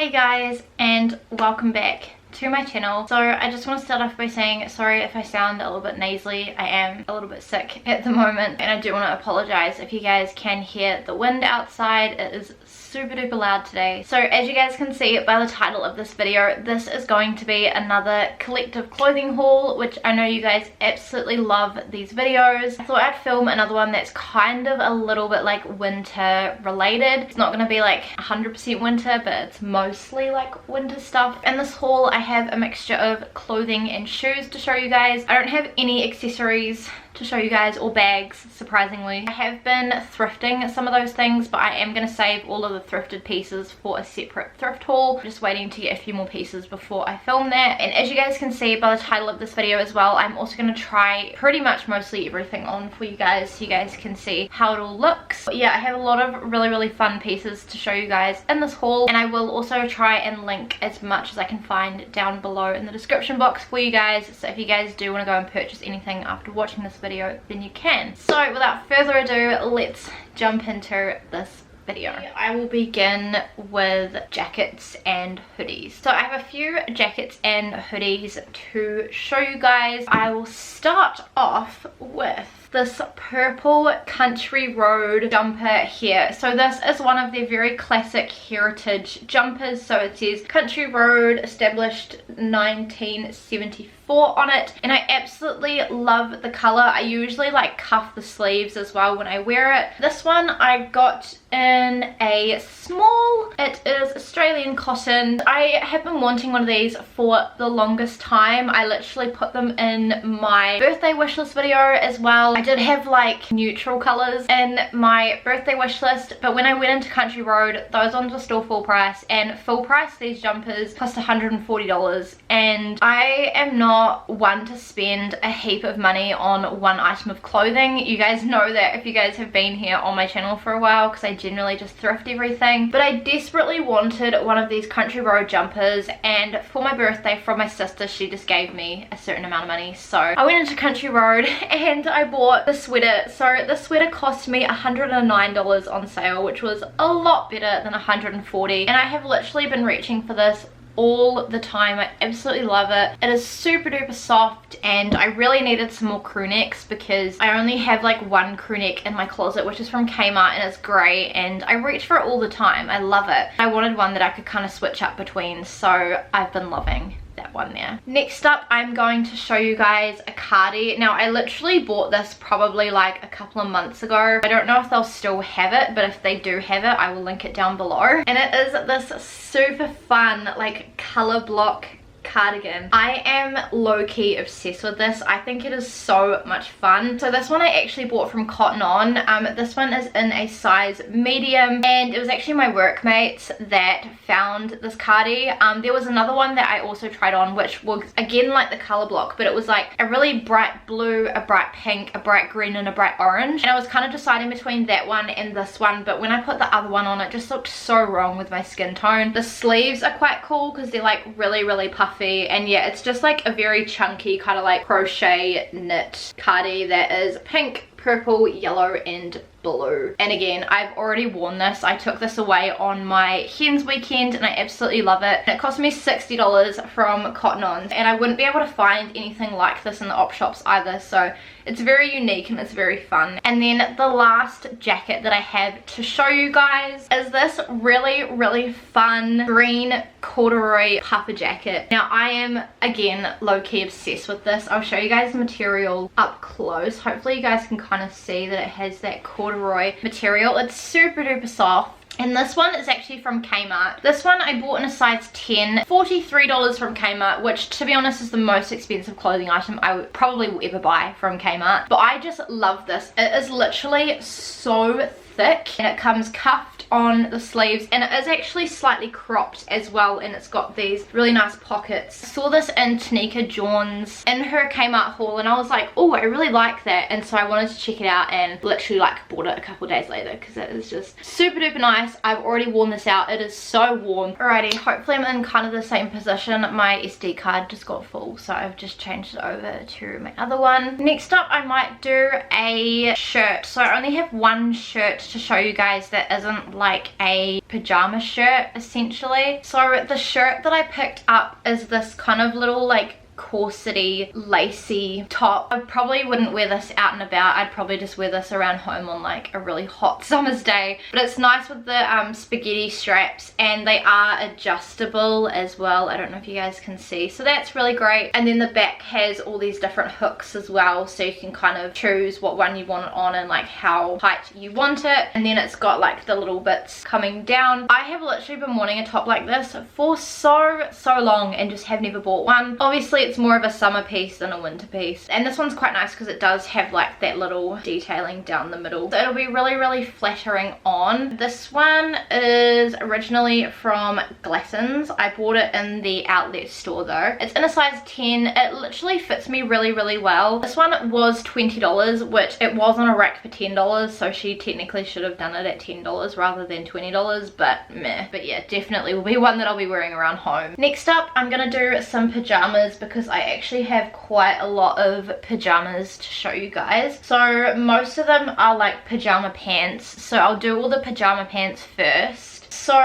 Hi guys, and welcome back to my channel. So I just want to start off by saying sorry if I sound a little bit nasally. I am a little bit sick at the moment, and I do want to apologize if you guys can hear the wind outside. It is super duper loud today. So as you guys can see by the title of this video, this is going to be another collective clothing haul, which I know you guys absolutely love these videos. I thought I'd film another one that's kind of a little bit like winter related. It's not going to be like 100% winter, but it's mostly like winter stuff. In this haul I have a mixture of clothing and shoes to show you guys. I don't have any accessories to show you guys, or bags, surprisingly. I have been thrifting some of those things, but I am going to save all of the thrifted pieces for a separate thrift haul. I'm just waiting to get a few more pieces before I film that. And as you guys can see by the title of this video as well, I'm also going to try pretty much mostly everything on for you guys so you guys can see how it all looks. But yeah, I have a lot of really fun pieces to show you guys in this haul, and I will also try and link as much as I can find down below in the description box for you guys. So if you guys do want to go and purchase anything after watching this video, then you can. So without further ado, let's jump into this video. I will begin with jackets and hoodies. So I have a few jackets and hoodies to show you guys. I will start off with this purple Country Road jumper here. So this is one of their very classic heritage jumpers. So it says Country Road, established 1974 on it, and I absolutely love the color. I usually like cuff the sleeves as well when I wear it. This one I got in a small. It is Australian cotton. I have been wanting one of these for the longest time. I literally put them in my birthday wish list video as well. I did have like neutral colors in my birthday wish list, but when I went into Country Road, those ones were still full price, and full price these jumpers cost $140, and I am not one to spend a heap of money on one item of clothing. You guys know that if you guys have been here on my channel for a while, because I generally just thrift everything. But I desperately wanted one of these Country Road jumpers, and for my birthday from my sister, she just gave me a certain amount of money. So I went into Country Road and I bought the sweater. So the sweater cost me $109 on sale, which was a lot better than $140, and I have literally been reaching for this all the time. I absolutely love it. It is super duper soft, and I really needed some more crew necks because I only have like one crew neck in my closet, which is from Kmart, and it's grey, and I reach for it all the time. I love it. I wanted one that I could kind of switch up between, so I've been loving that one there. Next up, I'm going to show you guys a cardi. Now I literally bought this probably like a couple of months ago. I don't know if they'll still have it, but if they do have it, I will link it down below. And it is this super fun like color block cardigan. I am low-key obsessed with this. I think it is so much fun. So this one I actually bought from Cotton On. This one is in a size medium, and it was actually my workmates that found this cardi. There was another one that I also tried on, which was again like the color block, but it was like a really bright blue, a bright pink, a bright green, and a bright orange, and I was kind of deciding between that one and this one, but when I put the other one on, it just looked so wrong with my skin tone. The sleeves are quite cool because they're like really puffy, and yeah, it's just like a very chunky kind of like crochet knit cardi that is pink, purple, yellow, and blue. And again, I've already worn this. I took this away on my hens weekend, and I absolutely love it. And it cost me $60 from Cotton On, and I wouldn't be able to find anything like this in the op shops either, so it's very unique and it's very fun. And then the last jacket that I have to show you guys is this really fun green corduroy puffer jacket. Now I am again low-key obsessed with this. I'll show you guys the material up close. Hopefully you guys can kind of see that it has that corduroy material. It's super duper soft. And this one is actually from Kmart. This one I bought in a size 10, $43 from Kmart, which to be honest is the most expensive clothing item I would probably will ever buy from Kmart. But I just love this. It is literally so thick, and it comes cuffed on the sleeves, and it is actually slightly cropped as well, and it's got these really nice pockets. I saw this in Tanika John's in her Kmart haul, and I was like, oh, I really like that, and so I wanted to check it out, and literally like bought it a couple days later because it is just super duper nice. I've already worn this out. It is so warm. Alrighty, hopefully I'm in kind of the same position. My SD card just got full, so I've just changed it over to my other one. Next up, I might do a shirt. So I only have one shirt to show you guys that isn't like a pajama shirt essentially. So the shirt that I picked up is this kind of little like corsety, lacy top. I probably wouldn't wear this out and about. I'd probably just wear this around home on like a really hot summer's day. But it's nice with the spaghetti straps, and they are adjustable as well. I don't know if you guys can see. So that's really great. And then the back has all these different hooks as well, so you can kind of choose what one you want it on and like how tight you want it. And then it's got like the little bits coming down. I have literally been wanting a top like this for so long and just have never bought one. Obviously it's more of a summer piece than a winter piece, and this one's quite nice because it does have like that little detailing down the middle, so it'll be really flattering on. This one is originally from Glassons. I bought it in the outlet store though. It's in a size 10. It literally fits me really well. This one was $20, which it was on a rack for $10, so she technically should have done it at $10 rather than $20, but meh. But yeah, definitely will be one that I'll be wearing around home. Next up, I'm gonna do some pajamas because I actually have quite a lot of pajamas to show you guys. So most of them are like pajama pants, so I'll do all the pajama pants first. So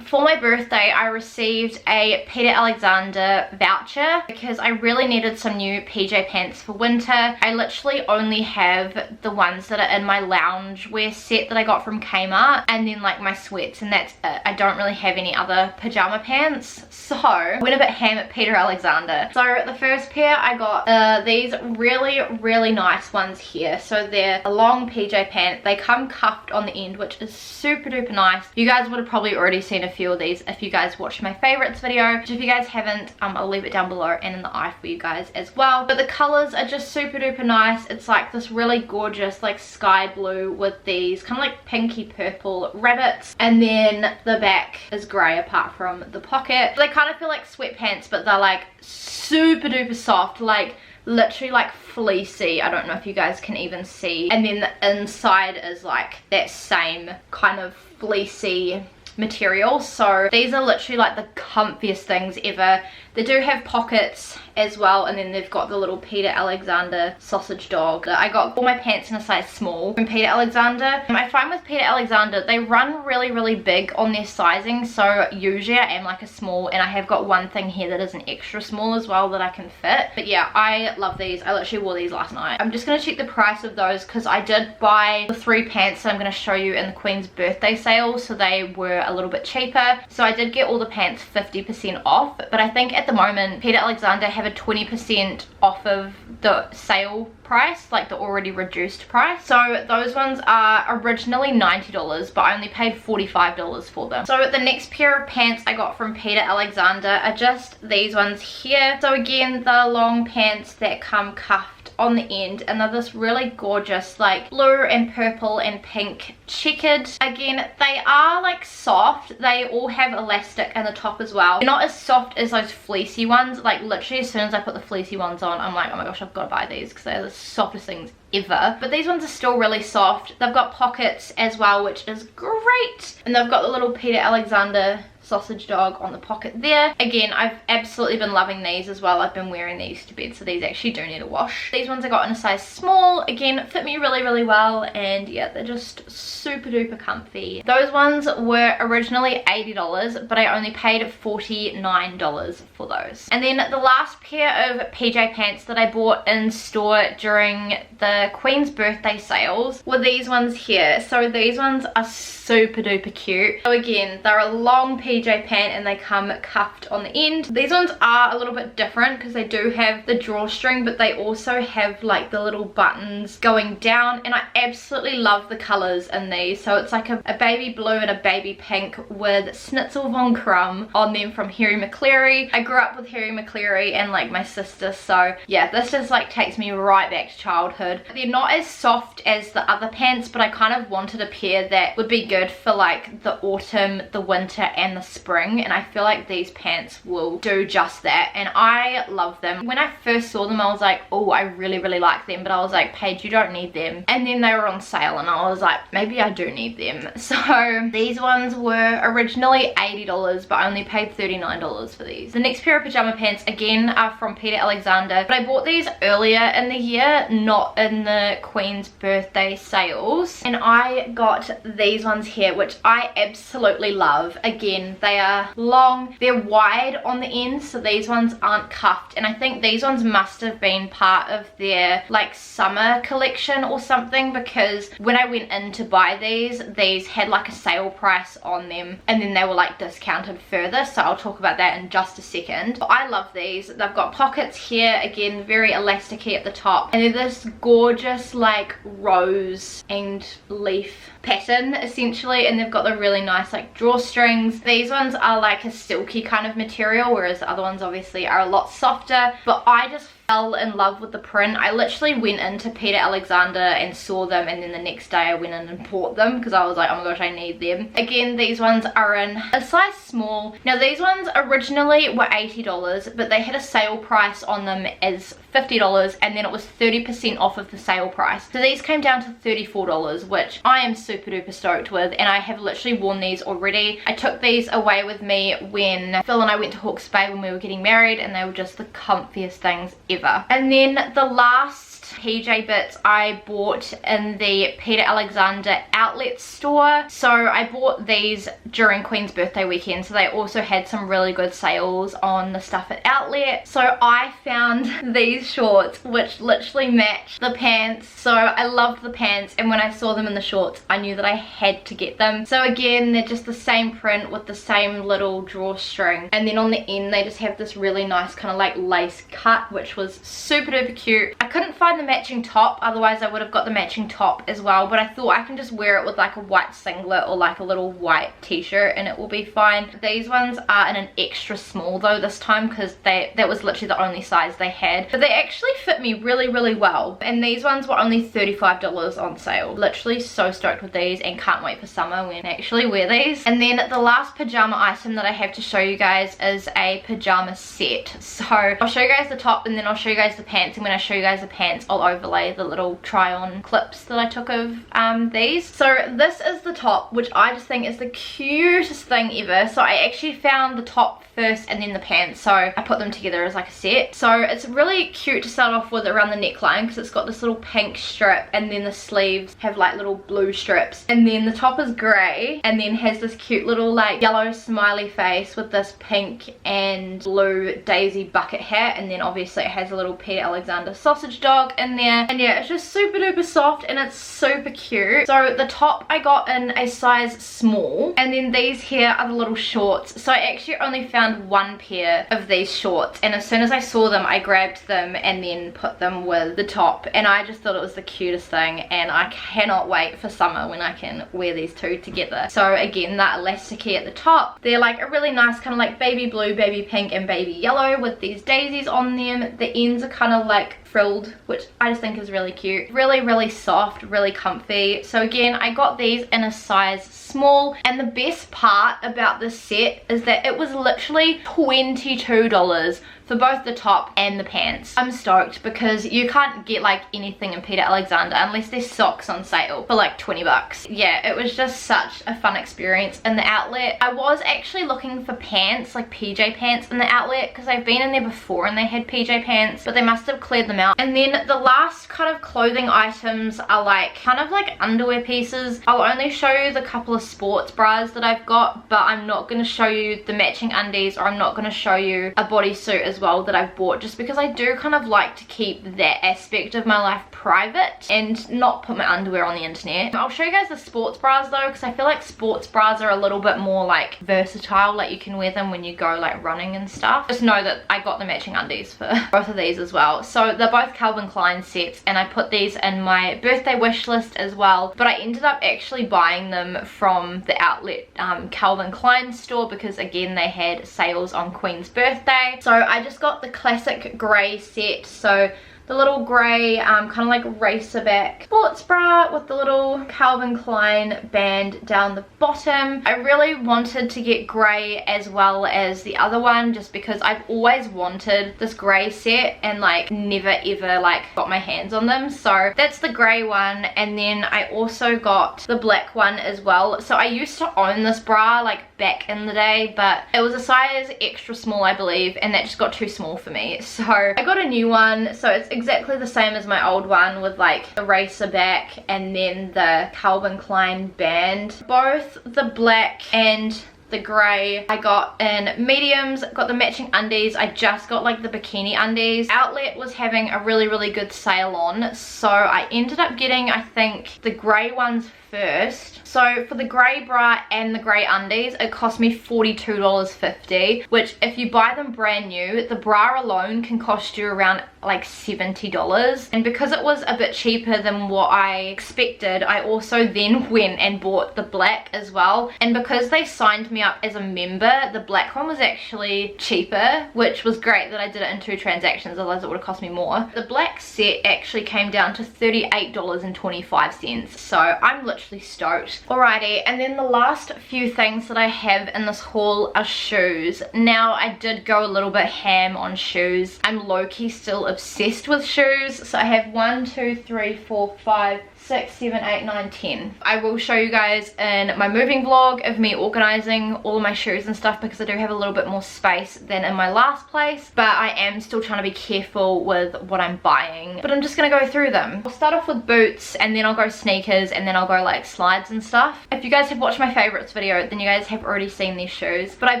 for my birthday I received a Peter Alexander voucher because I really needed some new PJ pants for winter. I literally only have the ones that are in my loungewear set that I got from Kmart, and then like my sweats, and that's it. I don't really have any other pajama pants, so I went a bit ham at Peter Alexander. So the first pair I got these really nice ones here. So they're a long PJ pant. They come cuffed on the end, which is super duper nice. You guys would have probably already seen a few of these if you guys watched my favorites video, which if you guys haven't, I'll leave it down below and in the eye for you guys as well. But the colors are just super duper nice. It's like this really gorgeous like sky blue with these kind of like pinky purple rabbits, and then the back is grey apart from the pocket. They kind of feel like sweatpants, but they're like super duper soft, like literally like fleecy. I don't know if you guys can even see. And then the inside is like that same kind of fleecy material. So these are literally like the comfiest things ever. They do have pockets as well, and then they've got the little Peter Alexander sausage dog. I got all my pants in a size small from Peter Alexander. I find with Peter Alexander they run really big on their sizing, so usually I am like a small, and I have got one thing here that is an extra small as well that I can fit. But yeah, I love these. I literally wore these last night. I'm just going to check the price of those because I did buy the 3 pants that I'm going to show you in the Queen's birthday sale, so they were a little bit cheaper. So I did get all the pants 50% off, but I think at the moment Peter Alexander have a 20% off of the sale price, like the already reduced price. So those ones are originally $90, but I only paid $45 for them. So the next pair of pants I got from Peter Alexander are just these ones here. So again, the long pants that come cuffed on the end, and they're this really gorgeous like blue and purple and pink checkered. Again, they are like soft. They all have elastic in the top as well. They're not as soft as those fleecy ones. Like literally as soon as I put the fleecy ones on, I'm like, oh my gosh, I've got to buy these because they're the softest things ever. But these ones are still really soft. They've got pockets as well, which is great, and they've got the little Peter Alexander sausage dog on the pocket there. Again, I've absolutely been loving these as well. I've been wearing these to bed, so these actually do need a wash. These ones I got in a size small. Again, fit me really well, and yeah, they're just super duper comfy. Those ones were originally $80, but I only paid $49 for those. And then the last pair of PJ pants that I bought in store during the Queen's birthday sales were these ones here. So these ones are super duper cute. So again, they're a long PJ pant and they come cuffed on the end. These ones are a little bit different because they do have the drawstring, but they also have like the little buttons going down, and I absolutely love the colors in these. So it's like a baby blue and a baby pink with Schnitzel von Krumm on them from Harry McCleary. I grew up with Harry McCleary and like my sister, so yeah, this just like takes me right back to childhood. They're not as soft as the other pants, but I kind of wanted a pair that would be good for like the autumn, the winter and the spring, and I feel like these pants will do just that, and I love them. When I first saw them I was like, oh, I really like them, but I was like, Paige, you don't need them. And then they were on sale and I was like, maybe I do need them. So these ones were originally $80, but I only paid $39 for these. The next pair of pajama pants again are from Peter Alexander, but I bought these earlier in the year, not in the Queen's birthday sales, and I got these ones here, which I absolutely love. Again, they are long, they're wide on the ends, so these ones aren't cuffed, and I think these ones must have been part of their like summer collection or something, because when I went in to buy these had like a sale price on them, and then they were like discounted further, so I'll talk about that in just a second. But I love these. They've got pockets here, again very elasticy at the top, and they're this gorgeous like rose and leaf pattern essentially, and they've got the really nice like drawstrings. These ones are like a silky kind of material, whereas the other ones obviously are a lot softer, but I just fell in love with the print. I literally went into Peter Alexander and saw them, and then the next day I went in and bought them because I was like, oh my gosh, I need them. Again, these ones are in a size small. Now these ones originally were $80, but they had a sale price on them as $50, and then it was 30% off of the sale price. So these came down to $34, which I am super duper stoked with, and I have literally worn these already. I took these away with me when Phil and I went to Hawke's Bay when we were getting married, and they were just the comfiest things ever. And then the last PJ bits I bought in the Peter Alexander outlet store. So I bought these during Queen's birthday weekend, so they also had some really good sales on the stuff at outlet. So I found these shorts which literally match the pants, so I loved the pants, and when I saw them in the shorts I knew that I had to get them. So again, they're just the same print with the same little drawstring, and then on the end they just have this really nice kind of like lace cut, which was super duper cute. I couldn't find the matching top, otherwise I would have got the matching top as well, but I thought I can just wear it with like a white singlet or like a little white t-shirt and it will be fine. These ones are in an extra small though this time, because that was literally the only size they had, but they actually fit me really well, and these ones were only $35 on sale. Literally so stoked with these and can't wait for summer when I actually wear these. And then the last pajama item that I have to show you guys is a pajama set. So I'll show you guys the top and then I'll show you guys the pants, and when I show you guys the pants I'll overlay the little try on clips that I took of these. So this is the top, which I just think is the cutest thing ever. So I actually found the top first and then the pants, so I put them together as like a set. So it's really cute to start off with around the neckline, because it's got this little pink strip, and then the sleeves have like little blue strips, and then the top is grey and then has this cute little like yellow smiley face with this pink and blue daisy bucket hat, and then obviously it has a little Peter Alexander sausage dog in there, and yeah, it's just super duper soft and it's super cute. So the top I got in a size small, and then these here are the little shorts. So I actually only found one pair of these shorts, and as soon as I saw them I grabbed them and then put them with the top, and I just thought it was the cutest thing, and I cannot wait for summer when I can wear these two together. So again, that elasticy at the top, they're like a really nice kind of like baby blue, baby pink and baby yellow with these daisies on them. The ends are kind of like frilled, which I just think is really cute. Really soft, really comfy. So again, I got these in a size small, and the best part about this set is that it was literally $22 for both the top and the pants. I'm stoked because you can't get like anything in Peter Alexander unless there's socks on sale for like 20 bucks. Yeah, it was just such a fun experience in the outlet. I was actually looking for pants, like PJ pants in the outlet, because I've been in there before and they had PJ pants, but they must have cleared them out. And then the last kind of clothing items are like kind of like underwear pieces. I'll only show you the couple of sports bras that I've got, but I'm not going to show you the matching undies, or I'm not going to show you a bodysuit as well that I've bought, just because I do kind of like to keep that aspect of my life private and not put my underwear on the internet. I'll show you guys the sports bras though, because I feel like sports bras are a little bit more like versatile, like you can wear them when you go like running and stuff. Just know that I got the matching undies for both of these as well. So they're both Calvin Klein sets, and I put these in my birthday wish list as well, but I ended up actually buying them from the outlet Calvin Klein store, because again they had sales on Queen's birthday. So I just got the classic grey set, so the little grey kind of like racerback sports bra with the little Calvin Klein band down the bottom. I really wanted to get grey as well as the other one just because I've always wanted this grey set and like never ever like got my hands on them. So that's the grey one, and then I also got the black one as well. So I used to own this bra like back in the day, but it was a size extra small I believe, and that just got too small for me. So I got a new one, so it's exactly the same as my old one with like the racer back and then the Calvin Klein band. Both the black and the grey I got in mediums, got the matching undies. I just got like the bikini undies. Outlet was having a really good sale on, so I ended up getting, I think, the grey ones first. So for the grey bra and the grey undies, it cost me $42.50, which if you buy them brand new, the bra alone can cost you around like $70. And because it was a bit cheaper than what I expected, I also then went and bought the black as well. And because they signed me up as a member, the black one was actually cheaper, which was great that I did it in 2 transactions, otherwise it would have cost me more. The black set actually came down to $38.25, so I'm literally stoked. Alrighty, and then the last few things that I have in this haul are shoes. Now I did go a little bit ham on shoes. I'm low-key still obsessed with shoes. So I have 1, 2, 3, 4, 5, 6, 7, 8, 9, 10. I will show you guys in my moving vlog of me organizing all of my shoes and stuff, because I do have a little bit more space than in my last place, but I am still trying to be careful with what I'm buying. But I'm just gonna go through them. I'll start off with boots, and then I'll go sneakers, and then I'll go like slides and stuff. If you guys have watched my favorites video, then you guys have already seen these shoes, but I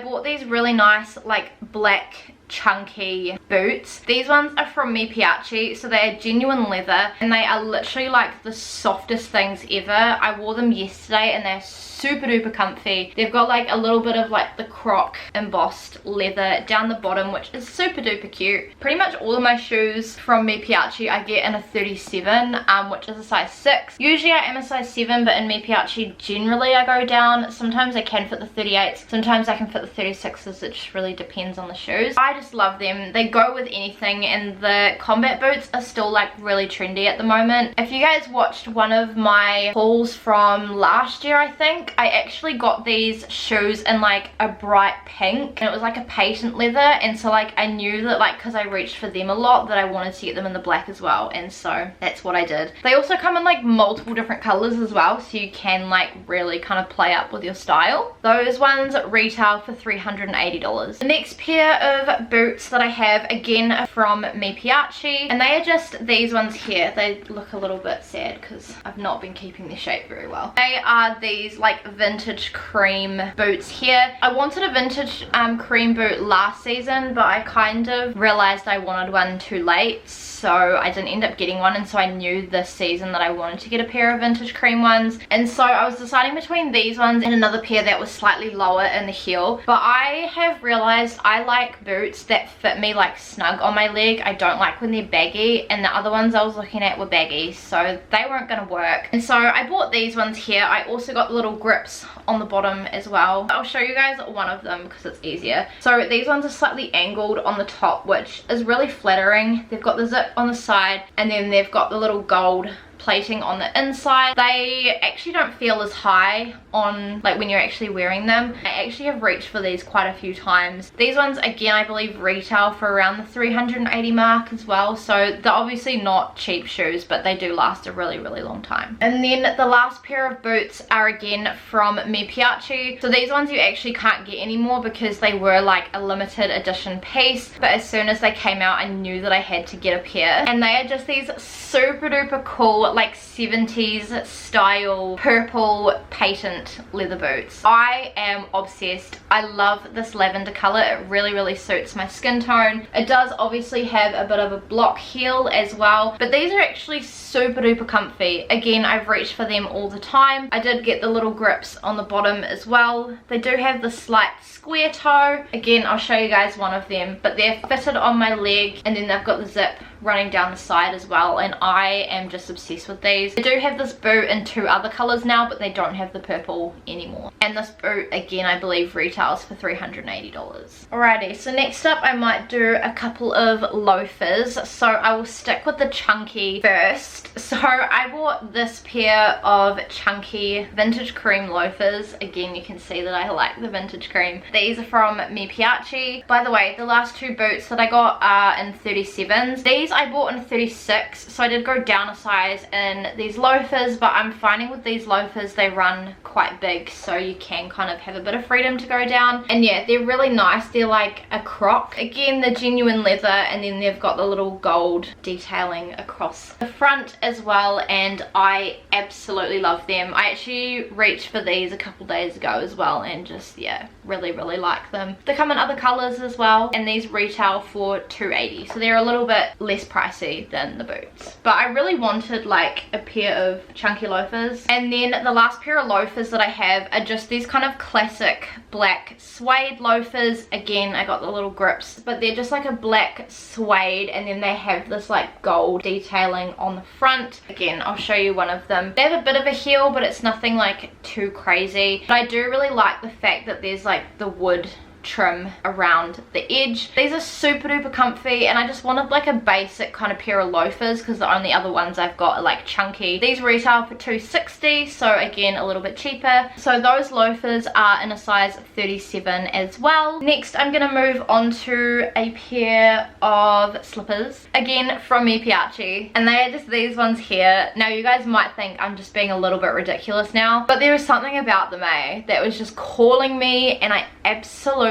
bought these really nice like black chunky boots. These ones are from Piaci, so they are genuine leather, and they are literally like the softest things ever. I wore them yesterday and they're super duper comfy. They've got like a little bit of like the croc embossed leather down the bottom, which is super duper cute. Pretty much all of my shoes from Piaci I get in a 37, which is a size 6. Usually I am a size 7, but in Piaci generally I go down. Sometimes I can fit the 38s, sometimes I can fit the 36s. It just really depends on the shoes. I just love them. They go with anything, and the combat boots are still like really trendy at the moment. If you guys watched one of my hauls from last year, I think I actually got these shoes in like a bright pink, and it was like a patent leather, and so like I knew that like because I reached for them a lot that I wanted to get them in the black as well, and so that's what I did. They also come in like multiple different colors as well, so you can like really kind of play up with your style. Those ones retail for $380. The next pair of boots that I have, again, are from Piaci, and they are just these ones here. They look a little bit sad because I've not been keeping their shape very well. They are these like vintage cream boots here. I wanted a vintage cream boot last season, but I kind of realized I wanted one too late, so I didn't end up getting one, and so I knew this season that I wanted to get a pair of vintage cream ones, and so I was deciding between these ones and another pair that was slightly lower in the heel. But I have realized I like boots that fit me like snug on my leg. I don't like when they're baggy, and the other ones I was looking at were baggy, so they weren't gonna work, and so I bought these ones here. I also got little grips on the bottom as well. I'll show you guys one of them because it's easier. So these ones are slightly angled on the top, which is really flattering. They've got the zip on the side, and then they've got the little gold plating on the inside. They actually don't feel as high on like when you're actually wearing them. I actually have reached for these quite a few times. These ones, again, I believe retail for around the 380 mark as well, so they're obviously not cheap shoes, but they do last a really long time. And then the last pair of boots are again from Piaci. So these ones you actually can't get anymore because they were like a limited edition piece, but as soon as they came out I knew that I had to get a pair, and they are just these super duper cool like 70s style purple patent leather boots. I am obsessed. I love this lavender color. It really suits my skin tone. It does obviously have a bit of a block heel as well, but these are actually super duper comfy. Again, I've reached for them all the time. I did get the little grips on the bottom as well. They do have the slight square toe. Again, I'll show you guys one of them, but they're fitted on my leg, and then they've got the zip running down the side as well, and I am just obsessed with these. They do have this boot in 2 other colors now, but they don't have the purple anymore. And this boot again I believe retails for $380. Alrighty, so next up I might do a couple of loafers. So I will stick with the chunky first. So I bought this pair of chunky vintage cream loafers. Again, you can see that I like the vintage cream. These are from Piaci. By the way, the last 2 boots that I got are in 37s. These I bought in 36, so I did go down a size in these loafers, but I'm finding with these loafers they run quite big, so you can kind of have a bit of freedom to go down. And yeah, they're really nice. They're like a croc. Again, the genuine leather, and then they've got the little gold detailing across the front as well, and I absolutely love them. I actually reached for these a couple days ago as well, and just, yeah, really like them. They come in other colors as well, and these retail for $280, so they're a little bit less pricey than the boots. But I really wanted like a pair of chunky loafers. And then the last pair of loafers that I have are just these kind of classic black suede loafers. Again, I got the little grips, but they're just like a black suede, and then they have this like gold detailing on the front. Again, I'll show you one of them. They have a bit of a heel, but it's nothing like too crazy. But I do really like the fact that there's like the wood trim around the edge. These are super duper comfy, and I just wanted like a basic kind of pair of loafers because the only other ones I've got are like chunky. These retail for $260, so again a little bit cheaper. So those loafers are in a size 37 as well. Next I'm gonna move on to a pair of slippers, again from Piaci, and they are just these ones here. Now you guys might think I'm just being a little bit ridiculous now, but there was something about them that was just calling me, and I absolutely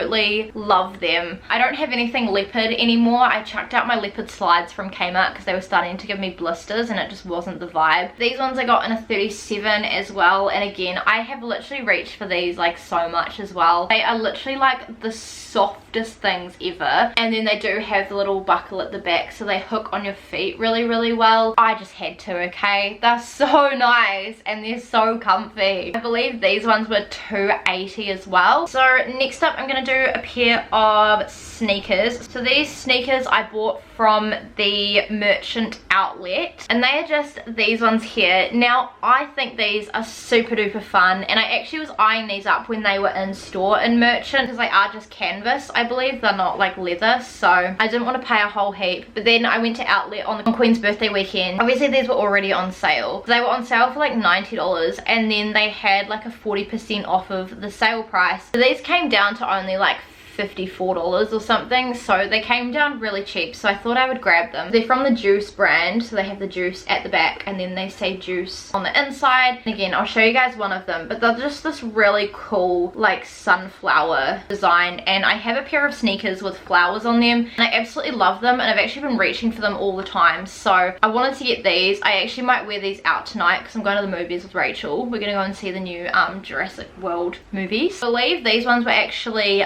love them. I don't have anything leopard anymore. I chucked out my leopard slides from Kmart because they were starting to give me blisters, and it just wasn't the vibe. These ones I got in a 37 as well, and again I have literally reached for these like so much as well. They are literally like the softest things ever, and then they do have the little buckle at the back, so they hook on your feet really well. I just had to, okay? They're so nice and they're so comfy. I believe these ones were $280 as well. So next up I'm gonna do a pair of sneakers. So these sneakers I bought from the merchant outlet, and they are just these ones here. Now I think these are super duper fun, and I actually was eyeing these up when they were in store in merchant because they are just canvas. I believe they're not like leather, so I didn't want to pay a whole heap. But then I went to outlet on Queen's birthday weekend. Obviously these were already on sale. They were on sale for like $90, and then they had like a 40% off of the sale price. So these came down to only like $54 or something, so they came down really cheap, so I thought I would grab them. They're from the Deuce brand, so they have the Deuce at the back, and then they say Deuce on the inside. And again, I'll show you guys one of them, but they're just this really cool like sunflower design, and I have a pair of sneakers with flowers on them, and I absolutely love them, and I've actually been reaching for them all the time, so I wanted to get these. I actually might wear these out tonight because I'm going to the movies with Rachel. We're gonna go and see the new Jurassic World movies. I believe these ones were actually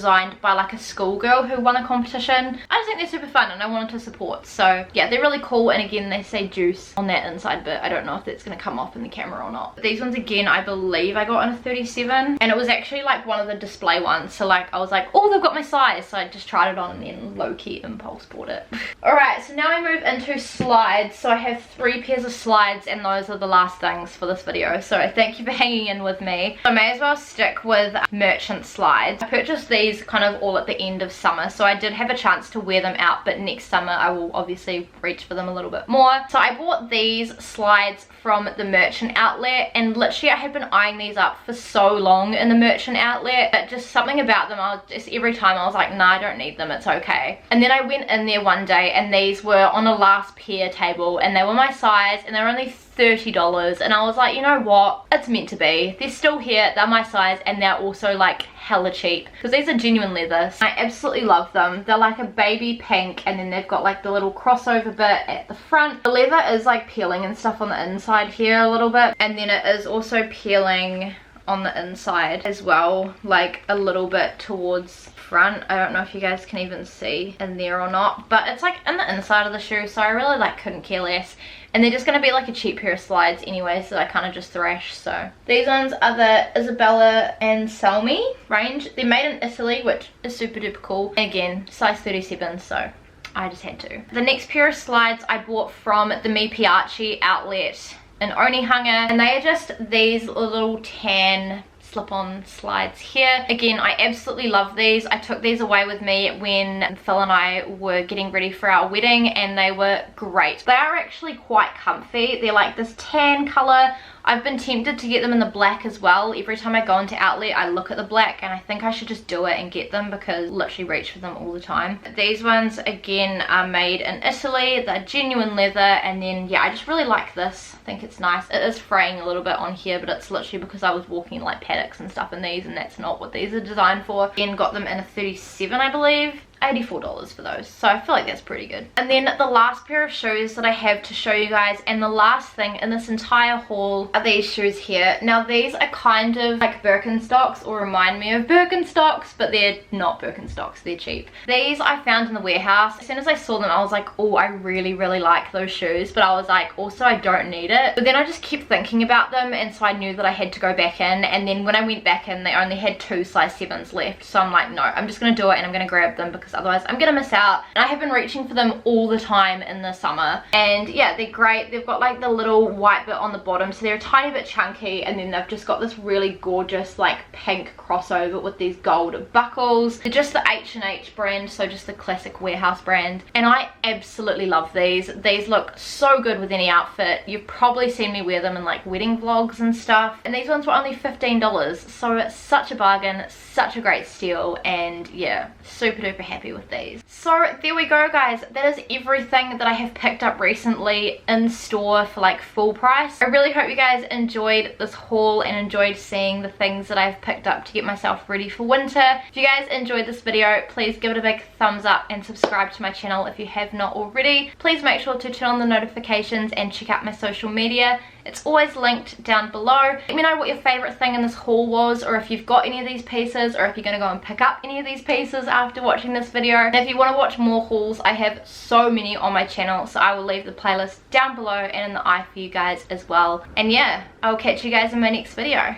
designed by like a schoolgirl who won a competition. I just think they're super fun, and I wanted to support. So yeah, they're really cool, and again they say Juice on that inside bit. I don't know if that's going to come off in the camera or not. But these ones again I believe I got in a 37, and it was actually like one of the display ones, so like I was like, oh, they've got my size, so I just tried it on and then low-key impulse bought it. Alright, so now I move into slides. So I have 3 pairs of slides, and those are the last things for this video, so thank you for hanging in with me. I may as well stick with merchant slides. I purchased these kind of all at the end of summer, so I did have a chance to wear them out, but next summer I will obviously reach for them a little bit more. So I bought these slides from the merchant outlet, and literally I had been eyeing these up for so long in the merchant outlet, but just something about them, I was just every time I was like, nah, I don't need them, it's okay. And then I went in there one day, and these were on a last pair table, and they were my size, and they were only $30, and I was like, you know what, it's meant to be. They're still here, they're my size, and they're also like hella cheap because these are genuine leather. I absolutely love them. They're like a baby pink, and then they've got like the little crossover bit at the front. The leather is like peeling and stuff on the inside here a little bit, and then it is also peeling on the inside as well, like a little bit towards front. I don't know if you guys can even see in there or not, but it's like in the inside of the shoe, so I really like couldn't care less. And they're just going to be like a cheap pair of slides anyway, so I kind of just thrash. So these ones are the Isabella and Salmi range. They're made in Italy, which is super duper cool. And again, size 37, so I just had to. The next pair of slides I bought from the Piaci outlet in Onehunga, and they are just these little tan slip-on slides here. Again, I absolutely love these. I took these away with me when Phil and I were getting ready for our wedding, and they were great. They are actually quite comfy. They're like this tan color. I've been tempted to get them in the black as well. Every time I go into outlet, I look at the black, and I think I should just do it and get them because I literally reach for them all the time. These ones, again, are made in Italy. They're genuine leather, and then, yeah, I just really like this. I think it's nice. It is fraying a little bit on here, but it's literally because I was walking in like paddocks and stuff in these, and that's not what these are designed for. Again, got them in a 37, I believe. $84 for those, so I feel like that's pretty good. And then the last pair of shoes that I have to show you guys, and the last thing in this entire haul, are these shoes here. Now these are kind of like Birkenstocks, or remind me of Birkenstocks, but they're not Birkenstocks, they're cheap. These I found in the warehouse. As soon as I saw them, I was like, oh, I really like those shoes, but I was like, also I don't need it. But then I just kept thinking about them, and so I knew that I had to go back in, and then when I went back in, they only had 2 size 7s left, so I'm like, no, I'm just gonna do it, and I'm gonna grab them because otherwise I'm gonna miss out. And I have been reaching for them all the time in the summer, and yeah, they're great. They've got like the little white bit on the bottom, so they're a tiny bit chunky, and then they've just got this really gorgeous like pink crossover with these gold buckles. They're just the H&H brand, so just the classic warehouse brand, and I absolutely love these. These look so good with any outfit. You've probably seen me wear them in like wedding vlogs and stuff, and these ones were only $15, so it's such a bargain, such a great steal, and yeah, super duper happy with these. So there we go, guys. That is everything that I have picked up recently in store for like full price. I really hope you guys enjoyed this haul and enjoyed seeing the things that I've picked up to get myself ready for winter. If you guys enjoyed this video, please give it a big thumbs up and subscribe to my channel if you have not already. Please make sure to turn on the notifications and check out my social media. It's always linked down below. Let me know what your favorite thing in this haul was, or if you've got any of these pieces, or if you're going to go and pick up any of these pieces after watching this video. And if you want to watch more hauls, I have so many on my channel, so I will leave the playlist down below and in the eye for you guys as well. And yeah, I'll catch you guys in my next video.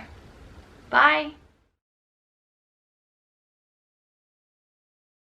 Bye!